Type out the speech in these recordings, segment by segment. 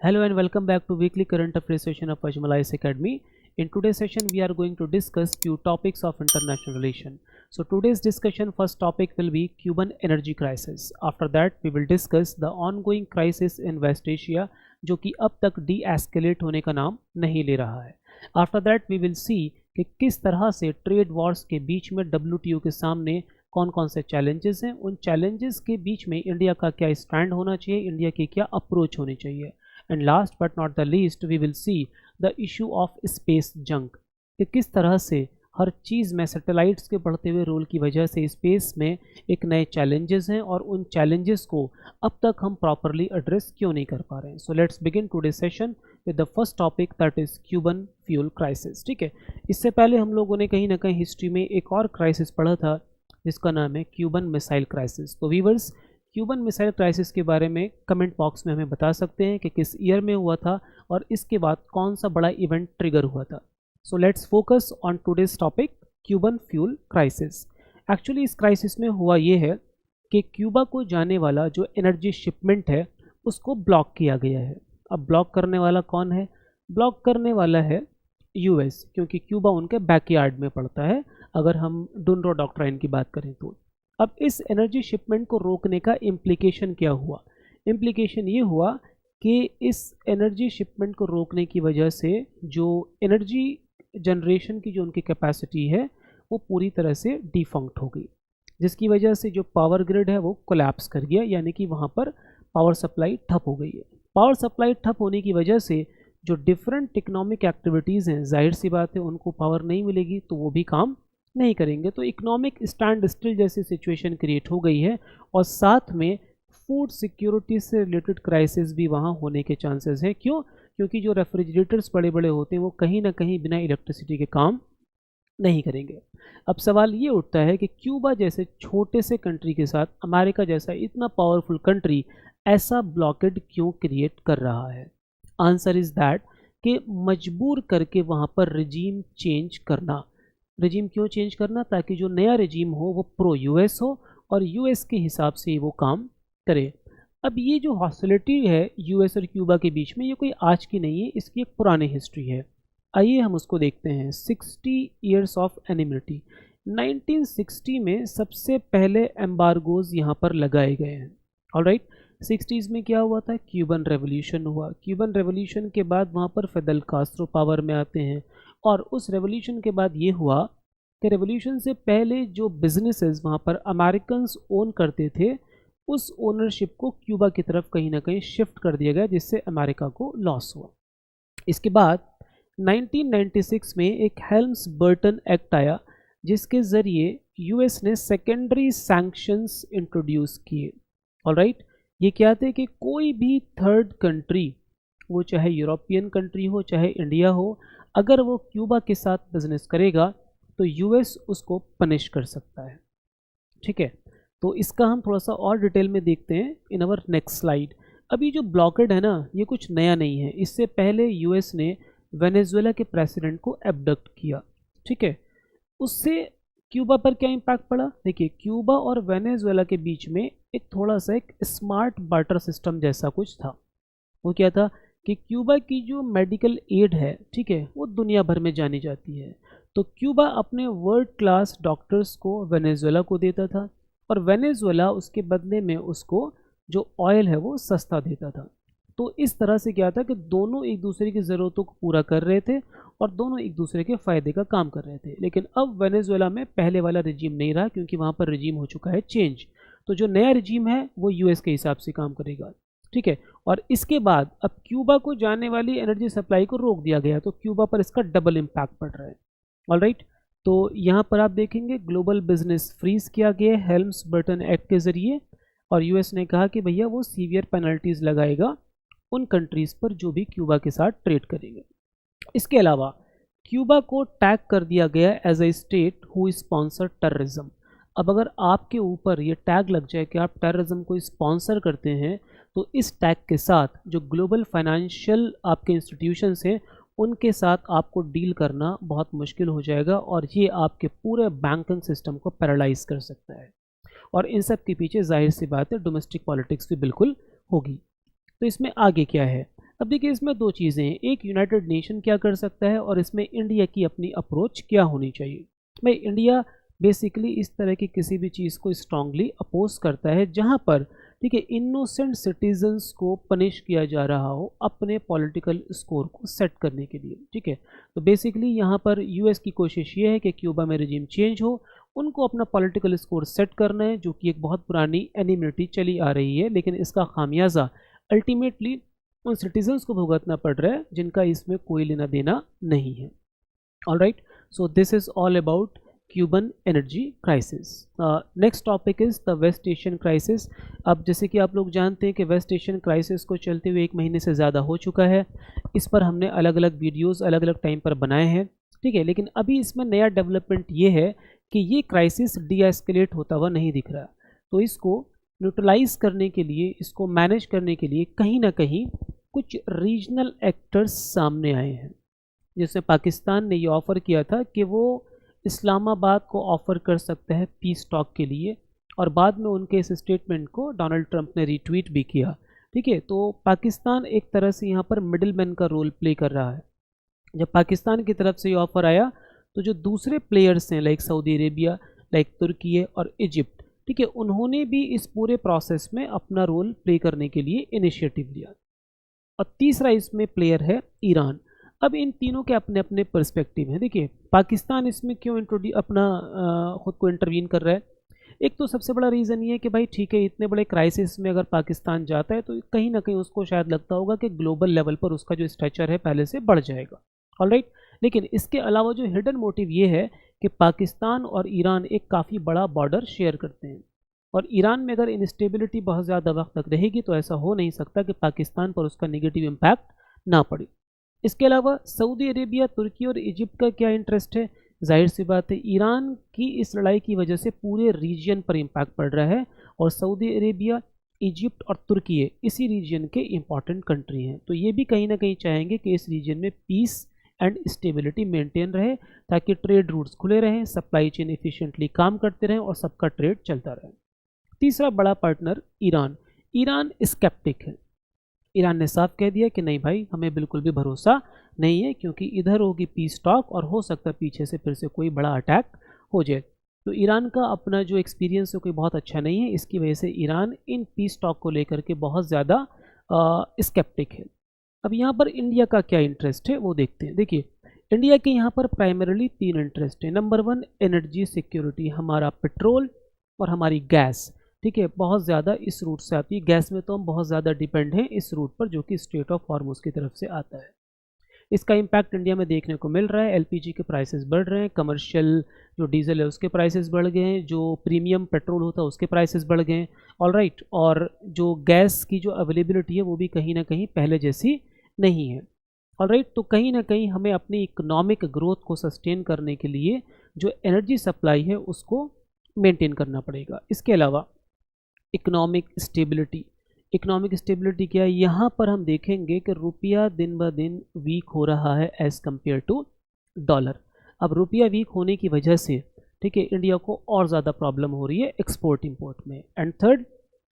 Hello and welcome back to weekly current affairs session of Ajmal Academy. In today's session, we are going to discuss few topics of international relation. So today's discussion first topic will be Cuban energy crisis. After that, we will discuss the ongoing crisis in West Asia, जो कि अब तक de-escalate होने का नाम नहीं ले रहा है. After that, we will see कि किस तरह से ट्रेड वॉर्स के बीच में WTO के सामने कौन कौन से चैलेंजेस हैं, उन चैलेंजेस के बीच में इंडिया का क्या स्टैंड होना चाहिए, इंडिया की क्या अप्रोच होनी चाहिए. And last but not the least we will see the issue of space junk, कि किस तरह से हर चीज़ में सैटेलाइट्स के बढ़ते हुए रोल की वजह से स्पेस में एक नए चैलेंजेस हैं और उन चैलेंजेस को अब तक हम प्रॉपरली एड्रेस क्यों नहीं कर पा रहे हैं. So let's begin today session with the first topic that is Cuban fuel crisis. ठीक है, इससे पहले हम लोगों ने कहीं ना कहीं हिस्ट्री में एक और क्राइसिस पढ़ा था जिसका नाम है क्यूबन मिसाइल क्राइसिस. तो वीवर्स, क्यूबन मिसाइल क्राइसिस के बारे में कमेंट बॉक्स में हमें बता सकते हैं कि किस ईयर में हुआ था और इसके बाद कौन सा बड़ा इवेंट ट्रिगर हुआ था. So let's focus on today's topic Cuban fuel crisis. Actually इस क्राइसिस में हुआ ये है कि क्यूबा को जाने वाला जो एनर्जी शिपमेंट है उसको ब्लॉक किया गया है. अब ब्लॉक करने वाला कौन है? ब्लॉक करने वाला है यूएस, क्योंकि क्यूबा उनके बैकयार्ड में पड़ता है अगर हम डुनरो डॉक्ट्राइन की बात करें तो. अब इस एनर्जी शिपमेंट को रोकने का इम्प्लीकेशन क्या हुआ? इम्प्लीकेशन ये हुआ कि इस एनर्जी शिपमेंट को रोकने की वजह से जो एनर्जी जनरेशन की जो उनकी कैपेसिटी है वो पूरी तरह से डिफंक्ट हो गई, जिसकी वजह से जो पावर ग्रिड है वो कोलैप्स कर गया, यानी कि वहाँ पर पावर सप्लाई ठप हो गई है. पावर सप्लाई ठप होने की वजह से जो डिफरेंट इकोनॉमिक एक्टिविटीज़ हैं, जाहिर सी बात है उनको पावर नहीं मिलेगी तो वो भी काम नहीं करेंगे. तो इकोनॉमिक स्टैंड स्टिल जैसी सिचुएशन क्रिएट हो गई है और साथ में फूड सिक्योरिटी से रिलेटेड क्राइसिस भी वहाँ होने के चांसेस हैं. क्यों? क्योंकि जो रेफ्रिजरेटर्स बड़े बड़े होते हैं वो कहीं ना कहीं बिना इलेक्ट्रिसिटी के काम नहीं करेंगे. अब सवाल ये उठता है कि क्यूबा जैसे छोटे से कंट्री के साथ अमेरिका जैसा इतना पावरफुल कंट्री ऐसा ब्लॉकेड क्यों क्रिएट कर रहा है? आंसर इज़ दैट कि मजबूर करके वहाँ पर रिजीम चेंज करना. रिजीम क्यों चेंज करना? ताकि जो नया रिजीम हो वो प्रो यूएस हो और यूएस के हिसाब से वो काम करे. अब ये जो हॉस्टिलिटी है यूएस और क्यूबा के बीच में, ये कोई आज की नहीं है, इसकी एक पुरानी हिस्ट्री है. आइए हम उसको देखते हैं. 60 ईयर्स ऑफ एनिमिटी. 1960 में सबसे पहले एम्बार्गोज यहाँ पर लगाए गए हैं. ऑलराइट, 60s में क्या हुआ था? क्यूबन रेवोल्यूशन हुआ. क्यूबन रेवोल्यूशन के बाद वहाँ पर फिदेल कास्ट्रो पावर में आते हैं और उस रेवोल्यूशन के बाद ये हुआ कि रेवोल्यूशन से पहले जो बिजनेसेस वहाँ पर अमेरिकन्स ओन करते थे उस ओनरशिप को क्यूबा की तरफ कहीं ना कहीं शिफ्ट कर दिया गया, जिससे अमेरिका को लॉस हुआ. इसके बाद 1996 में एक हेल्म्स बर्टन एक्ट आया जिसके ज़रिए यूएस ने सेकेंडरी सैंक्शंस इंट्रोड्यूस किए. ऑलराइट, ये क्या थे कि कोई भी थर्ड कंट्री, वो चाहे यूरोपियन कंट्री हो चाहे इंडिया हो, अगर वो क्यूबा के साथ बिजनेस करेगा तो यूएस उसको पनिश कर सकता है. ठीक है, तो इसका हम थोड़ा सा और डिटेल में देखते हैं इन अवर नेक्स्ट स्लाइड. अभी जो ब्लॉकेड है ना, ये कुछ नया नहीं है. इससे पहले यूएस ने वेनेजुएला के प्रेसिडेंट को एब्डक्ट किया. ठीक है, उससे क्यूबा पर क्या इम्पैक्ट पड़ा? देखिए, क्यूबा और वेनेजुएला के बीच में एक थोड़ा सा एक स्मार्ट बार्टर सिस्टम जैसा कुछ था. वो क्या था कि क्यूबा की जो मेडिकल एड है, ठीक है, वो दुनिया भर में जानी जाती है. तो क्यूबा अपने वर्ल्ड क्लास डॉक्टर्स को वेनेजुएला को देता था और वेनेजुएला उसके बदले में उसको जो ऑयल है वो सस्ता देता था. तो इस तरह से क्या था कि दोनों एक दूसरे की ज़रूरतों को पूरा कर रहे थे और दोनों एक दूसरे के फ़ायदे का काम कर रहे थे. लेकिन अब वेनेजुएला में पहले वाला रिजीम नहीं रहा, क्योंकि वहाँ पर रिजीम हो चुका है चेंज. तो जो नया रिजीम है वो यूएस के हिसाब से काम करेगा. ठीक है, और इसके बाद अब क्यूबा को जाने वाली एनर्जी सप्लाई को रोक दिया गया, तो क्यूबा पर इसका डबल इम्पैक्ट पड़ रहा है. ऑलराइट, तो यहाँ पर आप देखेंगे ग्लोबल बिजनेस फ्रीज किया गया हेल्म्स बर्टन एक्ट के ज़रिए, और यूएस ने कहा कि भैया वो सीवियर पेनल्टीज़ लगाएगा उन कंट्रीज़ पर जो भी क्यूबा के साथ ट्रेड करेंगे. इसके अलावा क्यूबा को टैग कर दिया गया as a state who sponsor terrorism. अब अगर आपके ऊपर ये टैग लग जाए कि आप टेररिज्म को स्पॉन्सर करते हैं, तो इस टैग के साथ जो ग्लोबल फाइनेंशियल आपके इंस्टीट्यूशंस हैं उनके साथ आपको डील करना बहुत मुश्किल हो जाएगा और ये आपके पूरे बैंकिंग सिस्टम को पैरालाइज कर सकता है. और इन सब के पीछे जाहिर सी बात है डोमेस्टिक पॉलिटिक्स भी बिल्कुल होगी. तो इसमें आगे क्या है? अब देखिए इसमें दो चीज़ें हैं, एक यूनाइटेड नेशन क्या कर सकता है और इसमें इंडिया की अपनी अप्रोच क्या होनी चाहिए। भाई इंडिया बेसिकली इस तरह की किसी भी चीज़ को स्ट्रांगली अपोज करता है जहाँ पर ठीक है इनोसेंट सिटीजन्स को पनिश किया जा रहा हो अपने पॉलिटिकल स्कोर को सेट करने के लिए। ठीक है, तो बेसिकली यहाँ पर यूएस की कोशिश ये है कि क्यूबा में रिजीम चेंज हो, उनको अपना पॉलिटिकल स्कोर सेट करना है, जो कि एक बहुत पुरानी एनिमिटी चली आ रही है, लेकिन इसका खामियाजा अल्टीमेटली उन सिटीजन्स को भुगतना पड़ रहा है जिनका इसमें कोई लेना देना नहीं है। Alright, so this is all about Cuban energy crisis. Next topic is the West Asian crisis. अब जैसे कि आप लोग जानते हैं कि वेस्ट एशियन क्राइसिस को चलते हुए 1 महीने से ज़्यादा हो चुका है। इस पर हमने अलग अलग वीडियोस अलग अलग टाइम पर बनाए हैं। ठीक है, लेकिन अभी इसमें नया डेवलपमेंट ये है कि ये क्राइसिस डी एस्केलेट होता हुआ नहीं दिख रहा। तो इसको न्यूट्रलाइज करने के लिए, इसको मैनेज करने के लिए कहीं ना कहीं कुछ रीजनल एक्टर्स सामने आए हैं। जैसे पाकिस्तान ने ये ऑफ़र किया था कि वो इस्लामाबाद को ऑफ़र कर सकता है पीस टॉक के लिए, और बाद में उनके इस स्टेटमेंट को डोनाल्ड ट्रंप ने रीट्वीट भी किया। ठीक है, तो पाकिस्तान एक तरह से यहाँ पर मिडिलमैन का रोल प्ले कर रहा है। जब पाकिस्तान की तरफ से ये ऑफ़र आया तो जो दूसरे प्लेयर्स हैं लाइक सऊदी अरेबिया, लाइक तुर्की और इजिप्ट, ठीक है, उन्होंने भी इस पूरे प्रोसेस में अपना रोल प्ले करने के लिए इनिशिएटिव लिया। और तीसरा इसमें प्लेयर है ईरान। अब इन तीनों के अपने अपने पर्सपेक्टिव हैं। देखिए पाकिस्तान इसमें क्यों अपना खुद को इंटरवीन कर रहा है। एक तो सबसे बड़ा रीज़न ये है कि भाई ठीक है, इतने बड़े क्राइसिस में अगर पाकिस्तान जाता है तो कहीं ना कहीं उसको शायद लगता होगा कि ग्लोबल लेवल पर उसका जो स्ट्रेचर है पहले से बढ़ जाएगा। ऑलराइट, लेकिन इसके अलावा जो हिडन मोटिव ये है कि पाकिस्तान और ईरान एक काफ़ी बड़ा बॉर्डर शेयर करते हैं, और ईरान में अगर इंस्टेबिलिटी बहुत ज़्यादा वक्त तक रहेगी तो ऐसा हो नहीं सकता कि पाकिस्तान पर उसका नेगेटिव इम्पैक्ट ना पड़े। इसके अलावा सऊदी अरेबिया, तुर्की और इजिप्ट का क्या इंटरेस्ट है। जाहिर सी बात है ईरान की इस लड़ाई की वजह से पूरे रीजन पर इम्पैक्ट पड़ रहा है, और सऊदी अरेबिया, इजिप्ट और तुर्की इसी रीजन के इंपॉर्टेंट कंट्री हैं। तो ये भी कहीं ना कहीं चाहेंगे कि इस रीजन में पीस एंड स्टेबिलिटी मेंटेन रहे, ताकि ट्रेड रूट्स खुले रहें, सप्लाई चेन एफिशिएंटली काम करते रहें और सबका ट्रेड चलता रहे। तीसरा बड़ा पार्टनर ईरान। ईरान स्केप्टिक है। ईरान ने साफ कह दिया कि नहीं भाई, हमें बिल्कुल भी भरोसा नहीं है, क्योंकि इधर होगी पीस टॉक और हो सकता है पीछे से फिर से कोई बड़ा अटैक हो जाए। तो ईरान का अपना जो एक्सपीरियंस है कोई बहुत अच्छा नहीं है, इसकी वजह से ईरान इन पीस टॉक को लेकर के बहुत ज़्यादा स्केप्टिक है। अब यहाँ पर इंडिया का क्या इंटरेस्ट है वो देखते हैं। देखिए इंडिया के यहाँ पर प्राइमरीली 3 इंटरेस्ट है। नंबर 1 एनर्जी सिक्योरिटी, हमारा पेट्रोल और हमारी गैस, ठीक है, बहुत ज़्यादा इस रूट से आती है। गैस में तो हम बहुत ज़्यादा डिपेंड हैं इस रूट पर, जो कि स्ट्रेट ऑफ हॉर्मुज़ की तरफ से आता है। इसका इम्पैक्ट इंडिया में देखने को मिल रहा है। एलपीजी के प्राइसेस बढ़ रहे हैं, कमर्शियल जो डीजल है उसके प्राइसेस बढ़ गए हैं, जो प्रीमियम पेट्रोल होता है उसके प्राइसेस बढ़ गए हैं। ऑलराइट, और जो गैस की जो अवेलेबिलिटी है वो भी कहीं ना कहीं पहले जैसी नहीं है। ऑलराइट, तो कहीं ना कहीं हमें अपनी इकोनॉमिक ग्रोथ को सस्टेन करने के लिए जो एनर्जी सप्लाई है उसको मेंटेन करना पड़ेगा। इसके अलावा इकोनॉमिक स्टेबिलिटी क्या है, यहाँ पर हम देखेंगे कि रुपया दिन ब दिन वीक हो रहा है एज़ कम्पेयर टू डॉलर। अब रुपया वीक होने की वजह से ठीक है इंडिया को और ज़्यादा प्रॉब्लम हो रही है एक्सपोर्ट इंपोर्ट में। And third,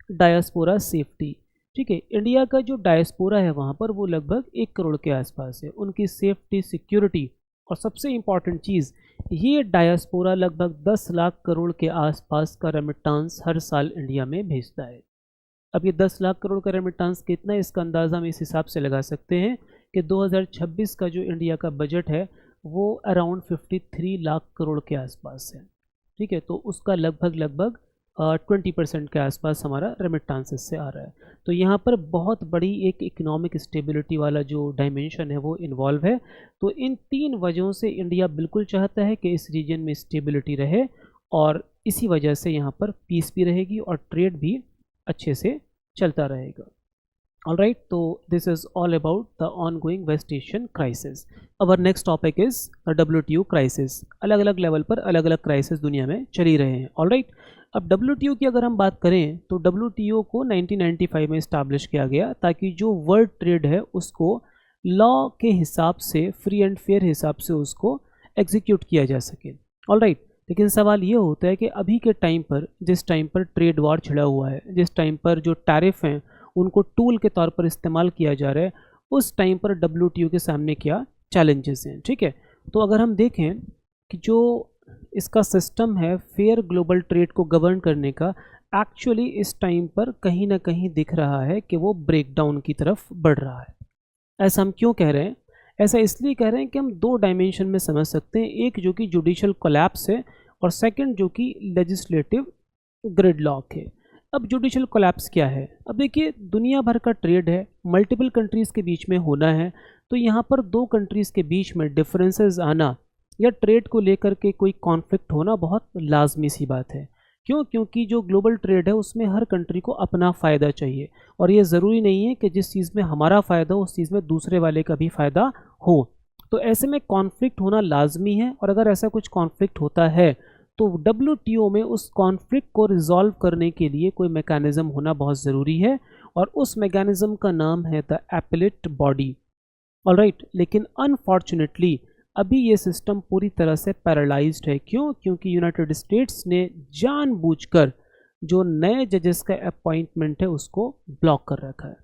diaspora safety. ठीक है, इंडिया का जो डायस्पोरा है वहाँ पर वो लगभग 1 करोड़ के आसपास है। उनकी सेफ्टी, सिक्योरिटी और सबसे इम्पॉर्टेंट चीज़, ये डायस्पोरा लगभग 10 लाख करोड़ के आसपास का रेमिटांस हर साल इंडिया में भेजता है। अब ये 10 लाख करोड़ का रेमिटांस कितना है, इसका अंदाज़ा हम इस हिसाब से लगा सकते हैं कि 2026 का जो इंडिया का बजट है वो अराउंड 53 लाख करोड़ के आसपास है। ठीक है, तो उसका लगभग 20% के आसपास हमारा रेमिटांसेस से आ रहा है। तो यहाँ पर बहुत बड़ी एक इकोनॉमिक स्टेबिलिटी वाला जो डायमेंशन है वो इन्वॉल्व है। तो इन 3 वजहों से इंडिया बिल्कुल चाहता है कि इस रीजन में स्टेबिलिटी रहे, और इसी वजह से यहाँ पर पीस भी रहेगी और ट्रेड भी अच्छे से चलता रहेगा। ऑलराइट, तो this is all about the ongoing West Asian crisis. Our next topic is WTO crisis. अलग अलग लेवल पर अलग अलग क्राइसिस दुनिया में चल ही रहे हैं। ऑलराइट, अब WTO की अगर हम बात करें तो WTO को 1995 में इस्टाब्लिश किया गया ताकि जो वर्ल्ड ट्रेड है उसको लॉ के हिसाब से, फ्री एंड फेयर हिसाब से उसको एग्जीक्यूट किया जा सके। ऑलराइट, लेकिन सवाल ये होता है कि अभी के टाइम पर, जिस टाइम पर ट्रेड वॉर छिड़ा हुआ है, जिस टाइम पर जो टैरिफ हैं उनको टूल के तौर पर इस्तेमाल किया जा रहा है, उस टाइम पर WTO के सामने क्या चैलेंजेस हैं। ठीक है, तो अगर हम देखें कि जो इसका सिस्टम है फेयर ग्लोबल ट्रेड को गवर्न करने का, एक्चुअली इस टाइम पर कहीं ना कहीं दिख रहा है कि वो ब्रेकडाउन की तरफ बढ़ रहा है। ऐसा हम क्यों कह रहे हैं? ऐसा इसलिए कह रहे हैं कि हम दो डायमेंशन में समझ सकते हैं, एक जो कि जुडिशल कोलैप्स है और सेकंड जो कि लेजिस्लेटिव ग्रिडलॉक है। अब जुडिशल कोलैप्स क्या है? अब देखिए, दुनिया भर का ट्रेड है, मल्टीपल कंट्रीज़ के बीच में होना है, तो यहाँ पर दो कंट्रीज़ के बीच में डिफरेंसेस आना या ट्रेड को लेकर के कोई कॉन्फ्लिक्ट होना बहुत लाजमी सी बात है। क्यों? क्योंकि जो ग्लोबल ट्रेड है उसमें हर कंट्री को अपना फ़ायदा चाहिए और ये ज़रूरी नहीं है कि जिस चीज़ में हमारा फ़ायदा हो उस चीज़ में दूसरे वाले का भी फ़ायदा हो। तो ऐसे में कॉन्फ्लिक्ट होना लाजमी है और अगर ऐसा कुछ कॉन्फ्लिक्ट होता है तो WTO में उस कॉन्फ्लिक्ट को रिजॉल्व करने के लिए कोई मैकेनिज़्म होना बहुत ज़रूरी है और उस मैकेनिज़्म का नाम है द एपेलेट बॉडी। ऑलराइट, लेकिन अनफॉर्चुनेटली अभी ये सिस्टम पूरी तरह से पैरालाइज्ड है। क्यों? क्योंकि यूनाइटेड स्टेट्स ने जानबूझकर जो नए जजेस का अपॉइंटमेंट है उसको ब्लॉक कर रखा है।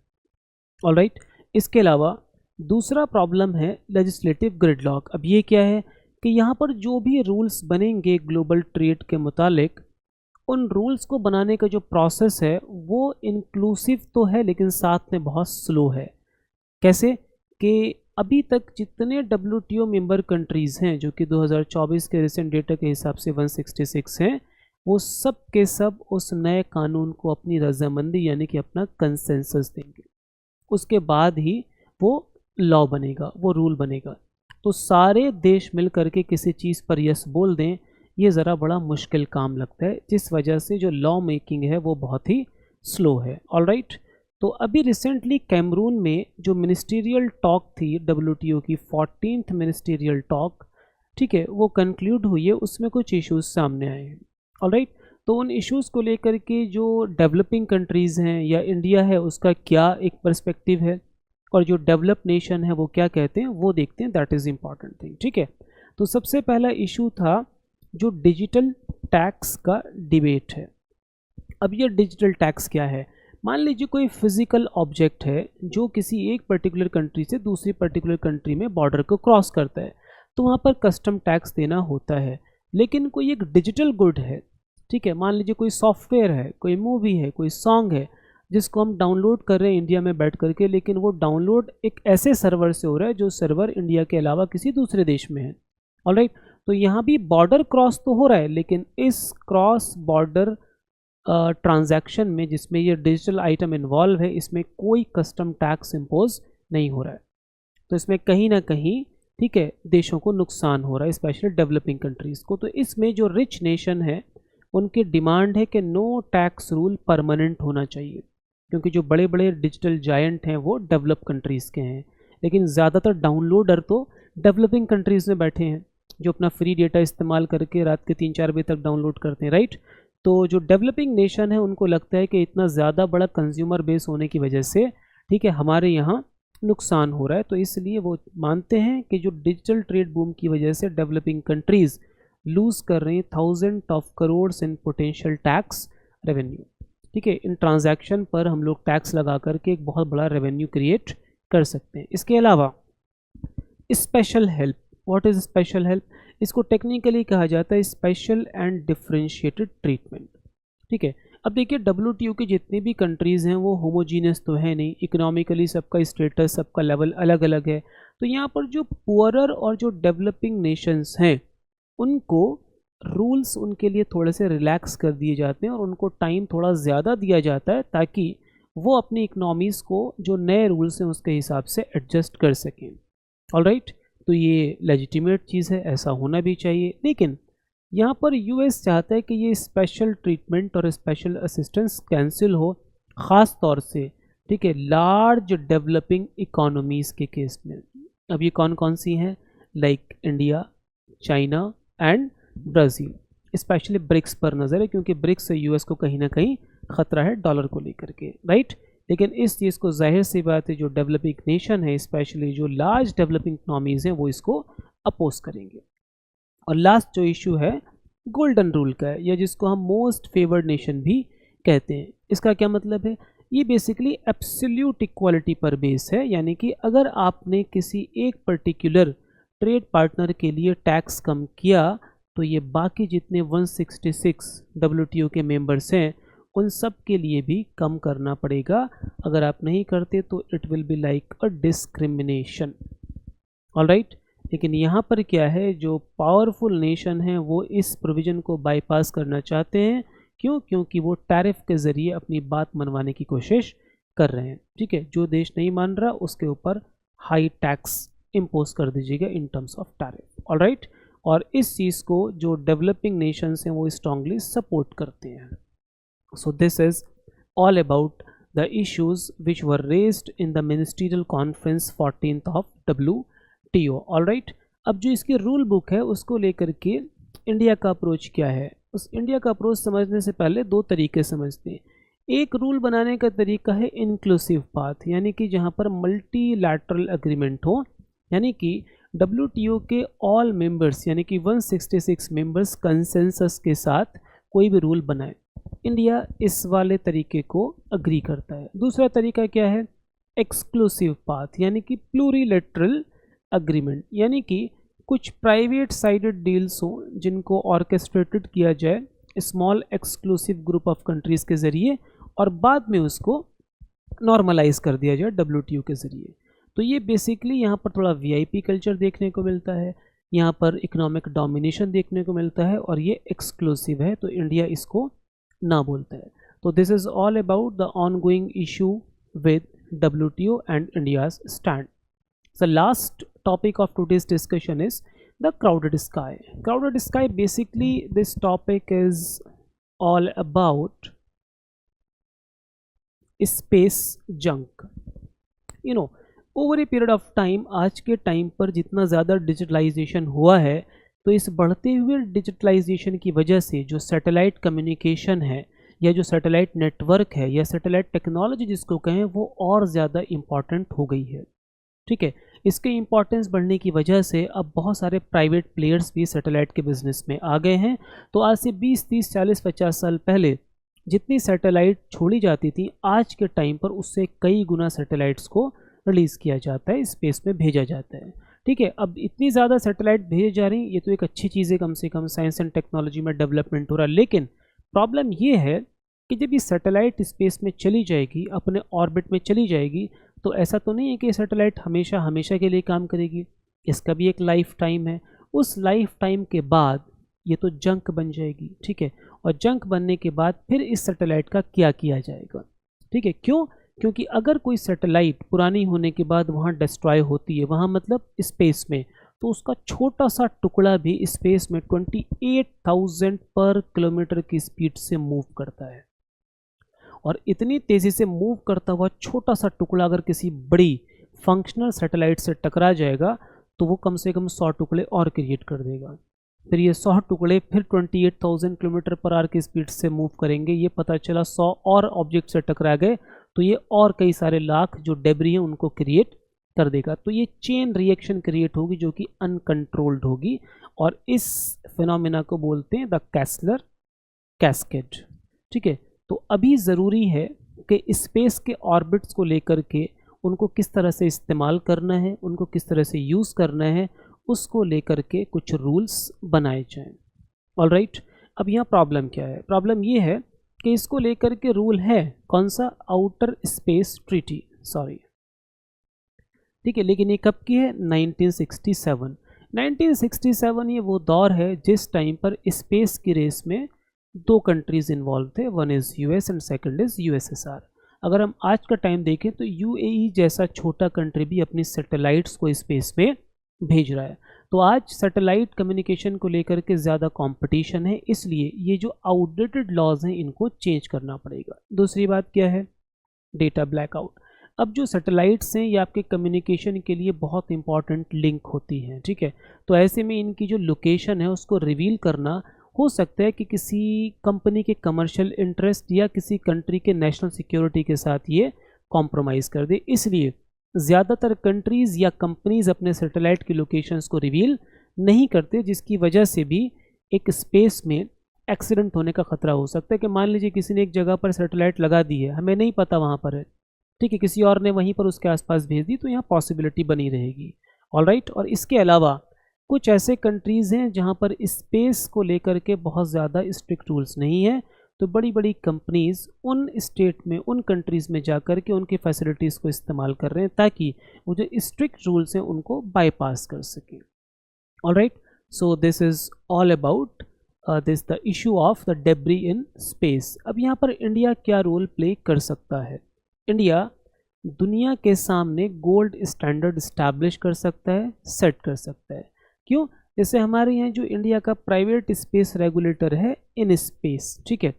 ऑलराइट, इसके अलावा दूसरा प्रॉब्लम है लेजिस्लेटिव ग्रिडलॉक। अब ये क्या है कि यहाँ पर जो भी रूल्स बनेंगे ग्लोबल ट्रेड के मुतालिक, उन रूल्स को बनाने का जो प्रोसेस है वो इंक्लूसिव तो है लेकिन साथ में बहुत स्लो है। कैसे? कि अभी तक जितने WTO मेंबर कंट्रीज़ हैं, जो कि 2024 के रिसेंट डेटा के हिसाब से 166 हैं, वो सब के सब उस नए कानून को अपनी रजामंदी यानी कि अपना कंसेंसस देंगे, उसके बाद ही वो लॉ बनेगा, वो रूल बनेगा। तो सारे देश मिल करके किसी चीज़ पर यस बोल दें, ये ज़रा बड़ा मुश्किल काम लगता है, जिस वजह से जो लॉ मेकिंग है वो बहुत ही स्लो है। ऑलराइट, तो अभी रिसेंटली कैमरून में जो मिनिस्टीरियल टॉक थी WTO की 14th मिनिस्टीरियल टॉक, ठीक है, वो कंक्लूड हुई है, उसमें कुछ इश्यूज सामने आए हैं। ऑलराइट, तो उन इश्यूज़ को लेकर के जो डेवलपिंग कंट्रीज़ हैं या इंडिया है उसका क्या एक पर्सपेक्टिव है और जो डेवलप नेशन है वो क्या कहते हैं वो देखते हैं। That is important thing. ठीक है, तो सबसे पहला इशू था जो डिजिटल टैक्स का डिबेट है। अब ये डिजिटल टैक्स क्या है? मान लीजिए कोई फिजिकल ऑब्जेक्ट है जो किसी एक पर्टिकुलर कंट्री से दूसरी पर्टिकुलर कंट्री में बॉर्डर को क्रॉस करता है, तो वहाँ पर कस्टम टैक्स देना होता है। लेकिन कोई एक डिजिटल गुड है, ठीक है, मान लीजिए कोई सॉफ्टवेयर है, कोई मूवी है, कोई सॉन्ग है जिसको हम डाउनलोड कर रहे हैं इंडिया में बैठ करके, लेकिन वो डाउनलोड एक ऐसे सर्वर से हो रहा है जो सर्वर इंडिया के अलावा किसी दूसरे देश में है। ऑलराइट, तो यहाँ भी बॉर्डर क्रॉस तो हो रहा है, लेकिन इस क्रॉस बॉर्डर ट्रांजैक्शन में जिसमें ये डिजिटल आइटम इन्वॉल्व है, इसमें कोई कस्टम टैक्स इम्पोज नहीं हो रहा है। तो इसमें कहीं ना कहीं, ठीक है, देशों को नुकसान हो रहा है, स्पेशली डेवलपिंग कंट्रीज़ को। तो इसमें जो रिच नेशन है उनकी डिमांड है कि नो टैक्स रूल परमानेंट होना चाहिए, क्योंकि जो बड़े बड़े डिजिटल जायंट हैं वो डेवलप कंट्रीज़ के हैं, लेकिन ज़्यादातर डाउनलोडर तो डेवलपिंग कंट्रीज़ में बैठे हैं जो अपना फ्री डेटा इस्तेमाल करके रात के 3-4 बजे तक डाउनलोड करते हैं। राइट, तो जो डेवलपिंग नेशन है उनको लगता है कि इतना ज़्यादा बड़ा कंज्यूमर बेस होने की वजह से, ठीक है, हमारे यहाँ नुकसान हो रहा है, तो इसलिए वो मानते हैं कि जो डिजिटल ट्रेड बूम की वजह से डेवलपिंग कंट्रीज़ लूज़ कर रही हैं thousand of crores in potential tax revenue. ठीक है, इन ट्रांजैक्शन पर हम लोग टैक्स लगा करके एक बहुत बड़ा रेवेन्यू क्रिएट कर सकते हैं। इसके अलावा special help, what is special help? इसको टेक्निकली कहा जाता है स्पेशल एंड डिफरेंशिएटेड ट्रीटमेंट। ठीक है, अब देखिए WTO की जितनी भी कंट्रीज़ हैं वो होमोजीनियस तो है नहीं, इकोनॉमिकली सबका स्टेटस, सबका लेवल अलग अलग है। तो यहाँ पर जो पुअरर और जो डेवलपिंग नेशंस हैं उनको रूल्स उनके लिए थोड़े से रिलैक्स कर दिए जाते हैं और उनको टाइम थोड़ा ज़्यादा दिया जाता है ताकि वो अपनी इकनॉमीज़ को जो नए रूल्स हैं उसके हिसाब से एडजस्ट कर सकें। ऑलराइट, तो ये लेजिटिमेट चीज़ है, ऐसा होना भी चाहिए। लेकिन यहाँ पर US चाहता है कि ये स्पेशल ट्रीटमेंट और स्पेशल असिस्टेंस कैंसिल हो, ख़ास तौर से, ठीक है, लार्ज डेवलपिंग इकोनॉमीज़ के केस में। अब ये कौन कौन सी हैं? Like India, China and Brazil. Specially BRICS पर नज़र है क्योंकि ब्रिक्स से US को कहीं ना कहीं ख़तरा है डॉलर को लेकर के। राइट, लेकिन इस चीज़ को जाहिर सी बात है जो डेवलपिंग नेशन है, स्पेशली जो लार्ज डेवलपिंग इकनॉमीज़ हैं, वो इसको अपोज करेंगे। और लास्ट जो इशू है गोल्डन रूल का है, या जिसको हम मोस्ट फेवर्ड नेशन भी कहते हैं। इसका क्या मतलब है? ये बेसिकली एब्सोल्यूट इक्वालिटी पर बेस है, यानी कि अगर आपने किसी एक पर्टिकुलर ट्रेड पार्टनर के लिए टैक्स कम किया तो ये बाकी जितने 166 WTO के मेंबर्स हैं उन सब के लिए भी कम करना पड़ेगा। अगर आप नहीं करते तो it will be like a discrimination. Alright, लेकिन यहाँ पर क्या है, जो पावरफुल नेशन है वो इस प्रोविज़न को बाईपास करना चाहते हैं। क्यों? क्योंकि वो टैरिफ के ज़रिए अपनी बात मनवाने की कोशिश कर रहे हैं। ठीक है, जो देश नहीं मान रहा उसके ऊपर हाई टैक्स इम्पोज कर दीजिएगा in terms of tariff. Alright, और इस चीज़ को जो डेवलपिंग नेशंस हैं वो स्ट्रांगली सपोर्ट करते हैं। So this is all about the issues which were raised in the ministerial conference 14th of WTO। Alright, अब जो इसकी रूल बुक है उसको लेकर के इंडिया का अप्रोच क्या है, उस इंडिया का अप्रोच समझने से पहले दो तरीके समझते हैं। एक रूल बनाने का तरीका है इंक्लूसिव पाथ, यानी कि जहाँ पर मल्टीलैटरल एग्रीमेंट हो, यानी कि WTO के ऑल मेंबर्स यानी कि 166 मेंबर्स कंसेंसस के साथ कोई भी रूल बनाए। इंडिया इस वाले तरीके को अग्री करता है। दूसरा तरीका क्या है, एक्सक्लूसिव पाथ, यानी कि प्लूरीलेटरल एग्रीमेंट, यानी कि कुछ प्राइवेट साइडेड डील्स हो जिनको ऑर्केस्ट्रेटेड किया जाए small exclusive group of countries के ज़रिए और बाद में उसको नॉर्मलाइज कर दिया जाए WTO के ज़रिए। तो ये बेसिकली यहाँ पर थोड़ा VIP कल्चर देखने को मिलता है, यहाँ पर इकोनॉमिक डोमिनेशन देखने को मिलता है और ये एक्सक्लूसिव है, तो इंडिया इसको ना बोलता है। तो this is all about the ongoing issue with WTO and India's stand. The last topic of today's discussion is the crowded sky. Crowded sky, basically this topic is all about space junk. You know, over a period of time, आज के time पर जितना ज़्यादा digitalisation हुआ है, तो इस बढ़ते हुए डिजिटलाइजेशन की वजह से जो सैटेलाइट कम्युनिकेशन है या जो सैटेलाइट नेटवर्क है या सैटेलाइट टेक्नोलॉजी जिसको कहें, वो और ज़्यादा इम्पॉर्टेंट हो गई है। ठीक है, इसके इम्पॉर्टेंस बढ़ने की वजह से अब बहुत सारे प्राइवेट प्लेयर्स भी सैटेलाइट के बिज़नेस में आ गए हैं। तो आज से 20, 30, 40, 50 साल पहले जितनी सैटेलाइट छोड़ी जाती थी, आज के टाइम पर उससे कई गुना सैटेलाइट्स को रिलीज़ किया जाता है, स्पेस में भेजा जाता है। ठीक है, अब इतनी ज़्यादा सैटेलाइट भेजे जा रही, ये तो एक अच्छी चीज़ है, कम से कम साइंस एंड टेक्नोलॉजी में डेवलपमेंट हो रहा है। लेकिन प्रॉब्लम ये है कि जब ये सैटेलाइट स्पेस में चली जाएगी, अपने ऑर्बिट में चली जाएगी, तो ऐसा तो नहीं है कि सैटेलाइट हमेशा हमेशा के लिए काम करेगी, इसका भी एक लाइफ टाइम है। उस लाइफ टाइम के बाद ये तो जंक बन जाएगी। ठीक है, और जंक बनने के बाद फिर इस सैटेलाइट का क्या किया जाएगा? ठीक है, क्यों? क्योंकि अगर कोई सैटेलाइट पुरानी होने के बाद वहाँ डिस्ट्रॉय होती है, वहाँ मतलब स्पेस में, तो उसका छोटा सा टुकड़ा भी स्पेस में 28,000 पर किलोमीटर की स्पीड से मूव करता है। और इतनी तेज़ी से मूव करता हुआ छोटा सा टुकड़ा अगर किसी बड़ी फंक्शनल सैटेलाइट से टकरा जाएगा तो वो कम से कम 100 टुकड़े और क्रिएट कर देगा। फिर ये 100 टुकड़े फिर 28,000 किलोमीटर पर आवर की स्पीड से मूव करेंगे। ये पता चला 100 और ऑब्जेक्ट से टकरा गए तो ये और कई सारे लाख जो डेब्री हैं उनको क्रिएट कर देगा। तो ये चेन रिएक्शन क्रिएट होगी जो कि अनकंट्रोल्ड होगी, और इस फिनोमेना को बोलते हैं द कैसलर कैस्केड। ठीक है, तो अभी ज़रूरी है कि स्पेस के ऑर्बिट्स को लेकर के उनको किस तरह से इस्तेमाल करना है, उनको किस तरह से यूज़ करना है, उसको लेकर के कुछ रूल्स बनाए जाएं। ऑलराइट, अब यहाँ प्रॉब्लम क्या है? प्रॉब्लम ये है कि इसको लेकर के रूल है कौन सा? Outer space treaty, sorry. ठीक है, लेकिन ये कब की है? 1967। 1967 ये वो दौर है जिस टाइम पर स्पेस की रेस में दो कंट्रीज़ इन्वॉल्व थे, one is US and second is USSR। अगर हम आज का टाइम देखें तो UAE जैसा छोटा कंट्री भी अपनी सैटेलाइट्स को स्पेस में भेज रहा है। तो आज सैटेलाइट कम्युनिकेशन को लेकर के ज़्यादा कंपटीशन है, इसलिए ये जो आउटडेटेड लॉज हैं इनको चेंज करना पड़ेगा। दूसरी बात क्या है? Data blackout. अब जो सैटेलाइट्स हैं ये आपके कम्युनिकेशन के लिए बहुत इंपॉर्टेंट लिंक होती हैं। ठीक है, तो ऐसे में इनकी जो लोकेशन है उसको रिवील करना हो सकता है कि किसी कंपनी के कमर्शियल इंटरेस्ट या किसी कंट्री के नेशनल सिक्योरिटी के साथ ये कॉम्प्रोमाइज़ कर दे। इसलिए ज़्यादातर कंट्रीज़ या कंपनीज़ अपने सैटेलाइट की लोकेशंस को रिवील नहीं करते, जिसकी वजह से भी एक स्पेस में एक्सीडेंट होने का खतरा हो सकता है कि मान लीजिए किसी ने एक जगह पर सैटेलाइट लगा दी है, हमें नहीं पता वहाँ पर है, ठीक है, किसी और ने वहीं पर उसके आसपास भेज दी, तो यहाँ पॉसिबिलिटी बनी रहेगी। ऑलराइट, और इसके अलावा कुछ ऐसे कंट्रीज़ हैं जहाँ पर स्पेस को लेकर के बहुत ज़्यादा स्ट्रिक्ट रूल्स नहीं है, तो बड़ी बड़ी कंपनीज़ उन स्टेट में, उन कंट्रीज़ में जा कर के उनकी फैसिलिटीज़ को इस्तेमाल कर रहे हैं ताकि वो जो स्ट्रिक्ट रूल्स हैं उनको बाईपास कर सकें। Alright, so this is all about this the issue of the debris in space. अब यहाँ पर इंडिया क्या रोल प्ले कर सकता है? इंडिया दुनिया के सामने गोल्ड स्टैंडर्ड इस्टेब्लिश कर सकता है, सेट कर सकता है। क्यों? जैसे हमारे यहाँ जो इंडिया का प्राइवेट स्पेस रेगुलेटर है इन स्पेस, ठीक है,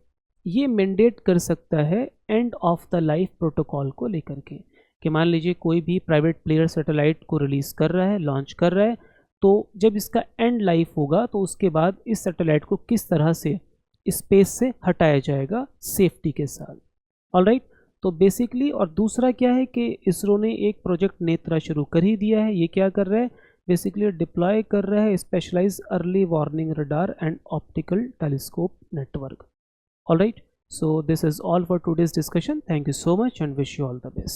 ये मैंडेट कर सकता है end of the life protocol को लेकर के, कि मान लीजिए कोई भी प्राइवेट प्लेयर सैटेलाइट को रिलीज़ कर रहा है, लॉन्च कर रहा है, तो जब इसका एंड लाइफ होगा तो उसके बाद इस सैटेलाइट को किस तरह से स्पेस से हटाया जाएगा सेफ्टी के साथ। ऑलराइट, तो बेसिकली, और दूसरा क्या है कि इसरो ने एक प्रोजेक्ट नेत्रा शुरू कर ही दिया है। ये क्या कर रहा है? बेसिकली डिप्लॉय कर रहा है specialize early warning radar and optical telescope network. Alright, so this is all for today's discussion. Thank you so much and wish you all the best.